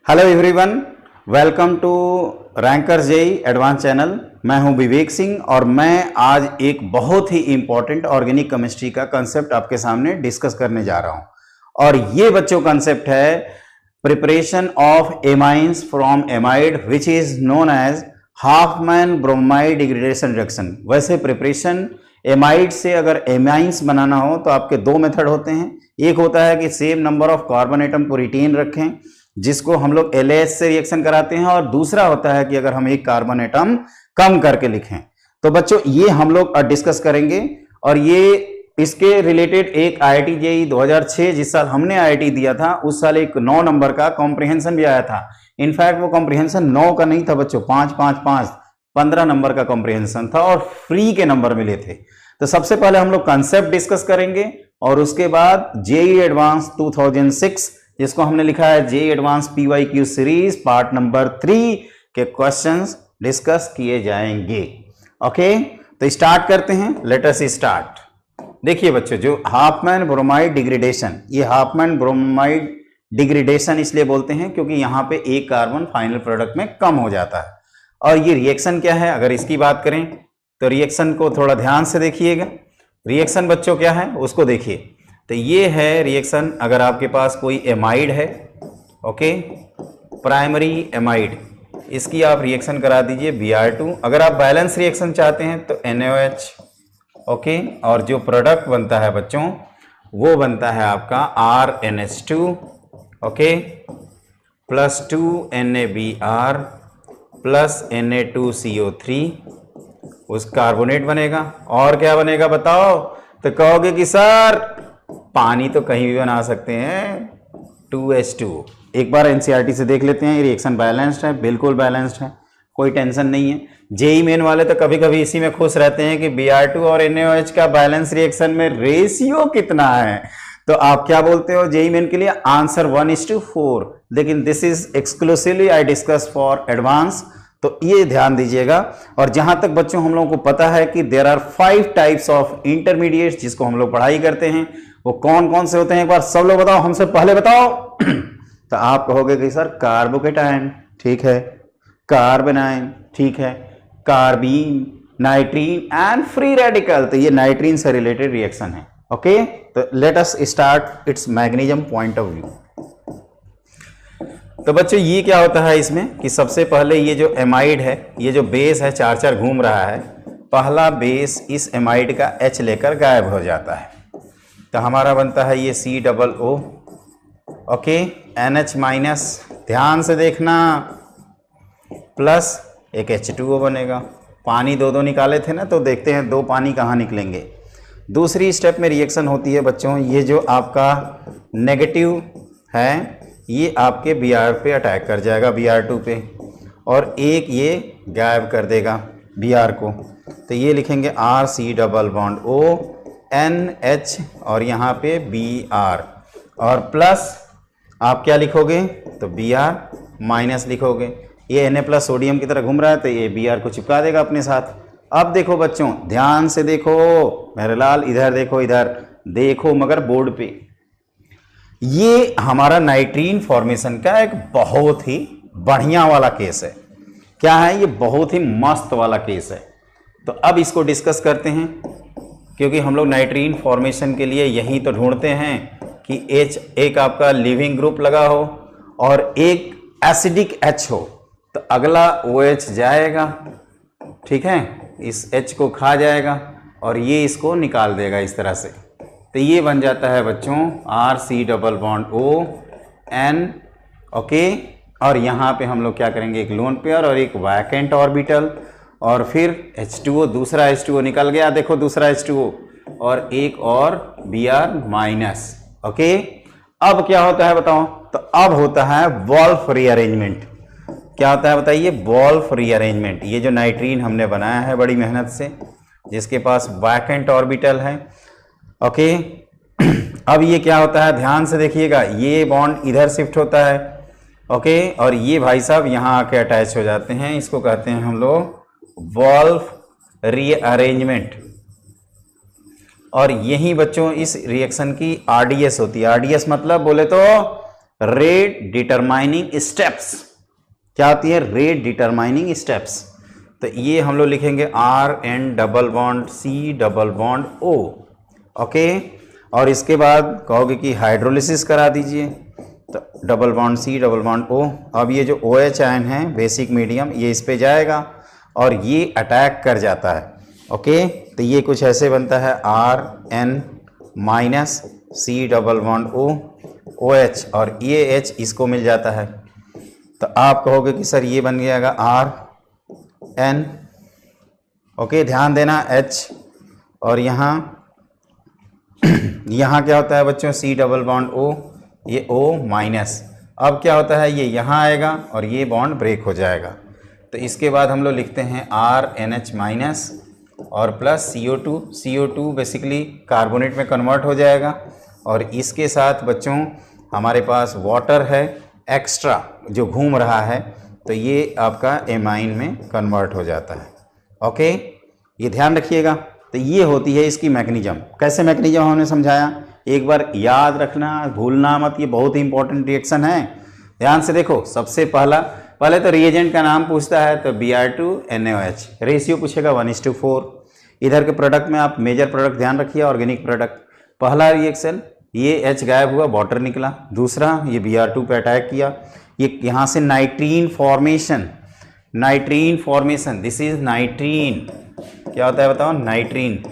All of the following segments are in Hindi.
Hello everyone, welcome to Rankers JEE advance channel. मैं हूं विवेक सिंह और मैं आज एक बहुत ही इंपॉर्टेंट ऑर्गेनिक केमिस्ट्री का कंसेप्ट आपके सामने डिस्कस करने जा रहा हूं। और ये बच्चों कंसेप्ट है preparation of amines from amide which is known as Hofmann bromide degradation reaction. वैसे प्रिपरेशन एमाइड से अगर एमाइंस बनाना हो तो आपके दो मेथड होते हैं। एक होता है कि same number of carbon atom को रिटेन रखें, जिसको हम लोग LAS से रिएक्शन कराते हैं, और दूसरा होता है कि अगर हम एक कार्बन एटम कम करके लिखें। तो बच्चों ये हम लोग डिस्कस करेंगे। और ये इसके रिलेटेड एक IIT JEE 2006 जिस साल हमने IIT दिया था उस साल एक 9 नंबर का कॉम्प्रिहेंशन भी आया था। इनफैक्ट वो कॉम्प्रिहेंशन 9 का नहीं था बच्चों, 15 नंबर का कॉम्प्रिहेंशन था और फ्री के नंबर मिले थे। तो सबसे पहले हम लोग कंसेप्ट डिस्कस करेंगे और उसके बाद JEE एडवांस 2006 जिसको हमने लिखा है JEE advance PYQ series part number 3 के क्वेश्चंस डिस्कस किए जाएंगे। ओके, तो स्टार्ट करते हैं। Let us start. देखिए बच्चों, जो हाफमैन ब्रोमाइड डिग्रेडेशन, ये हाफमैन ब्रोमाइड डिग्रेडेशन इसलिए बोलते हैं क्योंकि यहां पे एक कार्बन फाइनल प्रोडक्ट में कम हो जाता है। और ये रिएक्शन क्या है, अगर इसकी बात करें तो रिएक्शन को थोड़ा ध्यान से देखिएगा। रिएक्शन बच्चों क्या है उसको देखिए। तो ये है रिएक्शन, अगर आपके पास कोई एमाइड है, ओके, प्राइमरी एमाइड, इसकी आप रिएक्शन करा दीजिए Br2। अगर आप बैलेंस रिएक्शन चाहते हैं तो NaOH, ओके, और जो प्रोडक्ट बनता है बच्चों वो बनता है आपका RNH2, okay, plus 2 NaBr plus Na2CO3, उस कार्बोनेट बनेगा। और क्या बनेगा बताओ? तो कहोगे कि सर पानी तो कहीं भी बना सकते हैं, 2H2। एक बार NCERT से देख लेते हैं। ये रिएक्शन बैलेंस्ड है, बिल्कुल बैलेंस्ड है, कोई टेंशन नहीं है। JEE मेन वाले तो कभी कभी इसी में खुश रहते हैं कि Br2 और NaOH का बैलेंस रिएक्शन में रेशियो कितना है। तो आप क्या बोलते हो JEE मेन के लिए? आंसर 1:4। लेकिन this is exclusively I discuss for advance, तो ये ध्यान दीजिएगा। और जहां तक बच्चों हम लोगों को पता है कि there are 5 types of intermediates जिसको हम लोग पढ़ाई करते हैं, वो कौन कौन से होते हैं? एक बार सब लोग बताओ, हमसे पहले बताओ। तो आप कहोगे कि सर कार्बोकेटायन, ठीक है, कार्बेनाइन, ठीक है, कार्बीन, नाइट्रीन एंड फ्री रेडिकल। तो ये नाइट्रीन से रिलेटेड रिएक्शन है। ओके, तो let us start it's magnesium point of view. तो बच्चों ये क्या होता है इसमें कि सबसे पहले ये जो एमाइड है, ये जो बेस है चार चार घूम रहा है, पहला बेस इस एमाइड का H लेकर गायब हो जाता है। तो हमारा बनता है ये COO, ओके, NH माइनस, ध्यान से देखना, प्लस एक H2O बनेगा। पानी दो निकाले थे ना, तो देखते हैं दो पानी कहाँ निकलेंगे। दूसरी स्टेप में रिएक्शन होती है बच्चों, ये जो आपका नेगेटिव है ये आपके Br पे अटैक कर जाएगा, Br2 पे, और एक ये गायब कर देगा Br को। तो ये लिखेंगे RC+O NH और यहाँ पे Br, और प्लस आप क्या लिखोगे? तो Br माइनस लिखोगे। ये Na+ सोडियम की तरह घूम रहा है तो ये Br को चिपका देगा अपने साथ। अब देखो बच्चों, ध्यान से देखो मेरे लाल, इधर देखो, इधर देखो मगर बोर्ड पे। ये हमारा नाइट्रीन फॉर्मेशन का एक बहुत ही बढ़िया वाला केस है। क्या है? ये बहुत ही मस्त वाला केस है। तो अब इसको डिस्कस करते हैं, क्योंकि हम लोग नाइट्रीन फॉर्मेशन के लिए यही तो ढूंढते हैं कि H एक आपका लिविंग ग्रुप लगा हो और एक एसिडिक H हो, तो अगला OH जाएगा, ठीक है, इस H को खा जाएगा और ये इसको निकाल देगा इस तरह से। तो ये बन जाता है बच्चों RC+O N, ओके। और यहाँ पे हम लोग क्या करेंगे? एक लोन पेयर और एक वैकेंट ऑर्बिटल, और फिर H2O, दूसरा H2O निकल गया, देखो दूसरा H2O, और एक और Br माइनस, ओके। अब क्या होता है बताओ? तो अब होता है वॉल्फ रीअरेंजमेंट। क्या होता है बताइए? Wolff rearrangement. ये जो नाइट्रीन हमने बनाया है बड़ी मेहनत से, जिसके पास वैकेंट ऑर्बिटल है, ओके। अब ये क्या होता है? ध्यान से देखिएगा, ये बॉन्ड इधर शिफ्ट होता है, ओके, और ये भाई साहब यहाँ आके अटैच हो जाते हैं। इसको कहते हैं हम लोग वॉल्फ रीअरेंजमेंट। और यही बच्चों इस रिएक्शन की RDS होती है। RDS मतलब बोले तो रेट डिटरमाइनिंग स्टेप्स। क्या होती है? Rate determining steps. तो ये हम लोग लिखेंगे RN double bond C double bond O। Okay, और इसके बाद कहोगे कि हाइड्रोलिसिस करा दीजिए, तो double bond C double bond O। अब ये जो OH आयन है बेसिक मीडियम, ये इस पे जाएगा और ये अटैक कर जाता है। ओके, तो ये कुछ ऐसे बनता है RN minus C double bond O OH, और ये H इसको मिल जाता है। तो आप कहोगे कि सर ये बन गया RN। ओके, ध्यान देना H, और यहाँ यहाँ क्या होता है बच्चों? C डबल बॉन्ड O, ये O माइनस। अब क्या होता है? ये यहाँ आएगा और ये बॉन्ड ब्रेक हो जाएगा। तो इसके बाद हम लोग लिखते हैं RNH माइनस और plus CO2। CO2 basically carbonate में कन्वर्ट हो जाएगा, और इसके साथ बच्चों हमारे पास वाटर है एक्स्ट्रा जो घूम रहा है, तो ये आपका एमाइन में कन्वर्ट हो जाता है। ओके, ये ध्यान रखिएगा। तो ये होती है इसकी मैकेनिज्म। कैसे मैकेनिज्म हमने समझाया, एक बार याद रखना, भूलना मत, ये बहुत ही इंपॉर्टेंट रिएक्शन है। ध्यान से देखो, सबसे पहले तो रिएजेंट का नाम पूछता है, तो Br2NaOH, रेशियो पूछेगा 1:4। इधर के प्रोडक्ट में आप मेजर प्रोडक्ट ध्यान रखिए, ऑर्गेनिक प्रोडक्ट। पहला रिएक्शन, ये H गायब हुआ, वाटर निकला। दूसरा, ये Br2 पे अटैक किया, ये यहाँ से नाइट्रीन फॉर्मेशन, दिस इज नाइट्रीन। क्या होता है बताओ? नाइट्रीन।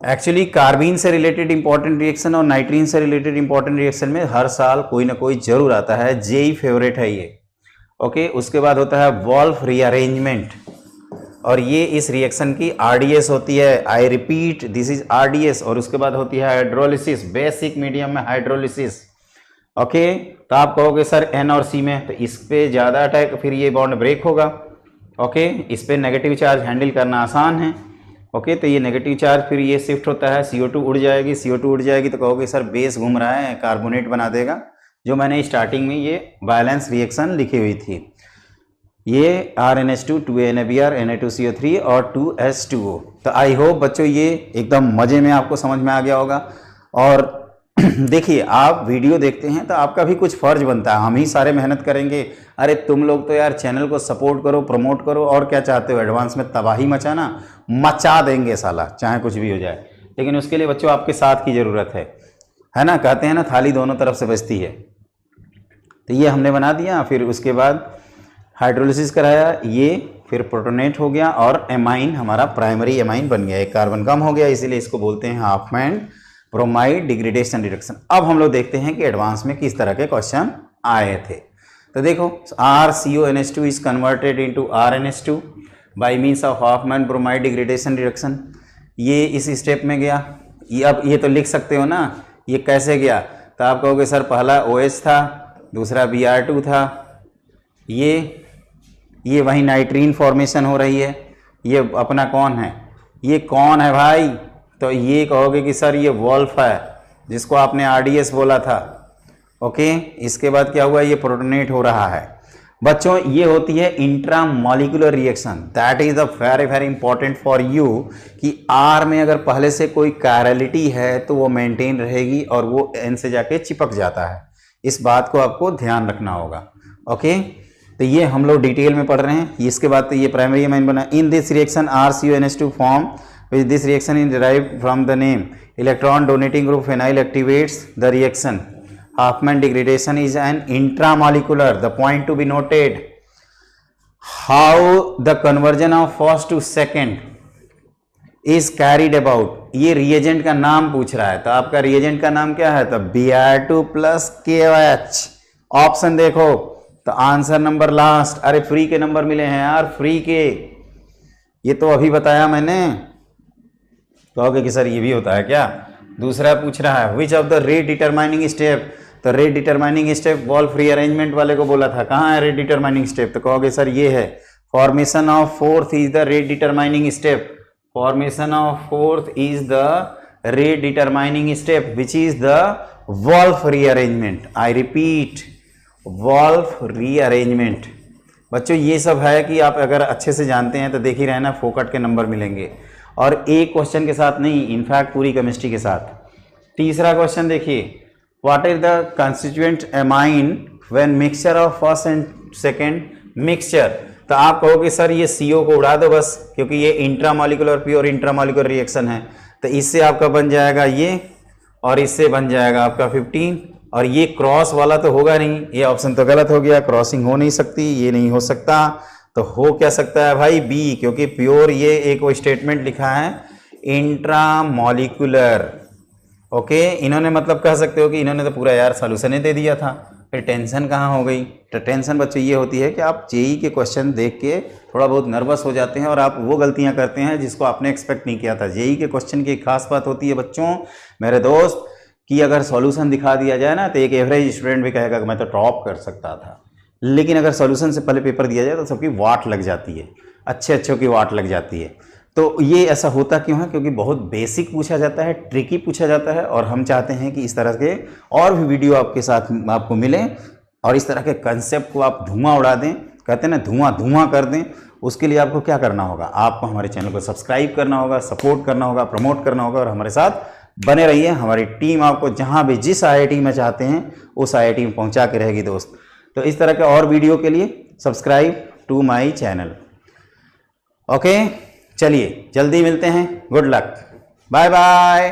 एक्चुअली कार्बीन से रिलेटेड इंपॉर्टेंट रिएक्शन और नाइट्रीन से रिलेटेड इंपॉर्टेंट रिएक्शन में हर साल कोई ना कोई जरूर आता है, जेई फेवरेट है ये। ओके, उसके बाद होता है वॉल्फ रीअरेंजमेंट, और ये इस रिएक्शन की RDS होती है। I repeat, this is RDS। और उसके बाद होती है हाइड्रोलिसिस, बेसिक मीडियम में हाइड्रोलिसिस। ओके, तो आप कहोगे सर N और C में, तो इस पे ज़्यादा अटैक, फिर ये बॉन्ड ब्रेक होगा। ओके, इस पे नेगेटिव चार्ज हैंडल करना आसान है। ओके, तो ये नेगेटिव चार्ज फिर ये शिफ्ट होता है, CO2 उड़ जाएगी, CO2 उड़ जाएगी, तो कहोगे सर बेस घूम रहा है, कार्बोनेट बना देगा, जो मैंने स्टार्टिंग में ये बैलेंस रिएक्शन लिखी हुई थी। ये RNH2 2NaBr Na2CO3 और 2H2O। तो आई होप बच्चों ये एकदम मज़े में आपको समझ में आ गया होगा। और देखिए, आप वीडियो देखते हैं तो आपका भी कुछ फ़र्ज बनता है, हम ही सारे मेहनत करेंगे। अरे तुम लोग तो यार चैनल को सपोर्ट करो, प्रमोट करो, और क्या चाहते हो? एडवांस में तबाही मचाना? मचा देंगे साला, चाहे कुछ भी हो जाए। लेकिन उसके लिए बच्चों आपके साथ की ज़रूरत है ना? कहते हैं ना, थाली दोनों तरफ से बचती है। तो ये हमने बना दिया, फिर उसके बाद हाइड्रोलिसिस कराया, ये फिर प्रोटोनेट हो गया, और एमाइन हमारा प्राइमरी एमाइन बन गया। एक कार्बन कम हो गया, इसीलिए इसको बोलते हैं हाफमैन ब्रोमाइड डिग्रेडेशन रिडक्शन। अब हम लोग देखते हैं कि एडवांस में किस तरह के क्वेश्चन आए थे। तो देखो, RCONH2 is converted into RNH2 by means of Hopman bromide degradation reduction. ये इस स्टेप में गया। ये अब ये तो लिख सकते हो ना, ये कैसे गया? तो आप कहोगे सर पहला OH था, दूसरा Br2 था, ये वही नाइट्रीन फॉर्मेशन हो रही है। ये अपना कौन है? ये कौन है भाई? तो ये कहोगे कि सर ये वॉल्फ है, जिसको आपने RDS बोला था। ओके, इसके बाद क्या हुआ? ये प्रोटोनेट हो रहा है। बच्चों, ये होती है intramolecular reaction. That is the very very important for you कि R में अगर पहले से कोई कायरलिटी है तो वो मेंटेन रहेगी और वो N से जाके चिपक जाता है। इस बात को आपको ध्यान रखना होगा। ओके, तो ये हम लोग डिटेल में पढ़ रहे हैं। इसके बाद तो ये प्राइमरी एमाइन बना। In this reaction RCONH2 form which this reaction is derived from the name electron donating group phenyl activates the reaction. Hofmann degradation is an intramolecular. The point to be noted, how the conversion of first to second is carried about. ये reagent का नाम पूछ रहा है, तो आपका reagent का नाम क्या है? तो Br2 plus KOH। ऑप्शन देखो, तो आंसर नंबर लास्ट। अरे फ्री के नंबर मिले हैं यार, फ्री के, ये तो अभी बताया मैंने। कहोगे कि सर ये भी होता है क्या? दूसरा पूछ रहा है which of the rate determining step. तो rate determining step Wolff rearrangement वाले को बोला था, कहाँ है रेट डिटरमाइनिंग स्टेप? तो कहोगे सर ये है, formation of fourth is the rate determining step. Formation of fourth is the rate determining step which is the Wolff rearrangement. I repeat, Wolff rearrangement. बच्चों ये सब है कि आप अगर अच्छे से जानते हैं तो देख ही रहे ना, फोकट के नंबर मिलेंगे, और एक क्वेश्चन के साथ नहीं, इनफैक्ट पूरी केमिस्ट्री के साथ। तीसरा क्वेश्चन देखिए, what is the constituent amine when mixture of first and second mixture. तो आप कहोगे सर ये CO को उड़ा दो बस, क्योंकि ये इंट्रामॉलिक्यूलर प्योर इंट्रामॉलिक्यूलर रिएक्शन है। तो इससे आपका बन जाएगा ये, और इससे बन जाएगा आपका 15, और ये क्रॉस वाला तो होगा नहीं, ये ऑप्शन तो गलत हो गया, क्रॉसिंग हो नहीं सकती, ये नहीं हो सकता। तो हो क्या सकता है भाई, बी, क्योंकि प्योर ये एक वो स्टेटमेंट लिखा है इंट्रामॉलिक्यूलर। ओके, इन्होंने मतलब कह सकते हो कि इन्होंने तो पूरा यार सॉल्यूशन ही दे दिया था, फिर टेंशन कहाँ हो गई। तो टेंशन बच्चों ये होती है कि आप जेई के क्वेश्चन देख के थोड़ा बहुत नर्वस हो जाते हैं और आप वो गलतियां करते हैं जिसको आपने एक्सपेक्ट नहीं किया था। जेई के क्वेश्चन की खास बात होती है बच्चों, मेरे दोस्त, कि अगर सॉल्यूशन दिखा दिया जाए ना तो एक एवरेज स्टूडेंट भी कहेगा कि मैं तो टॉप कर सकता था, लेकिन अगर सॉल्यूशन से पहले पेपर दिया जाए तो सबकी वाट लग जाती है, अच्छे अच्छों की वाट लग जाती है। तो ये ऐसा होता क्यों है, क्योंकि बहुत बेसिक पूछा जाता है, ट्रिकी पूछा जाता है, और हम चाहते हैं कि इस तरह के और भी वीडियो आपके साथ आपको मिले और इस तरह के कंसेप्ट को आप धुआं उड़ा दें, कहते हैं ना धुआं धुआं कर दें। उसके लिए आपको क्या करना होगा, आपको हमारे चैनल को सब्सक्राइब करना होगा, सपोर्ट करना होगा, प्रमोट करना होगा, और हमारे साथ बने रहिए। हमारी टीम आपको जहाँ भी जिस IIT में चाहते हैं उस IIT में पहुँचा के रहेगी दोस्त। तो इस तरह के और वीडियो के लिए subscribe to my channel. Okay, चलिए जल्दी मिलते हैं, गुड लक, बाय बाय।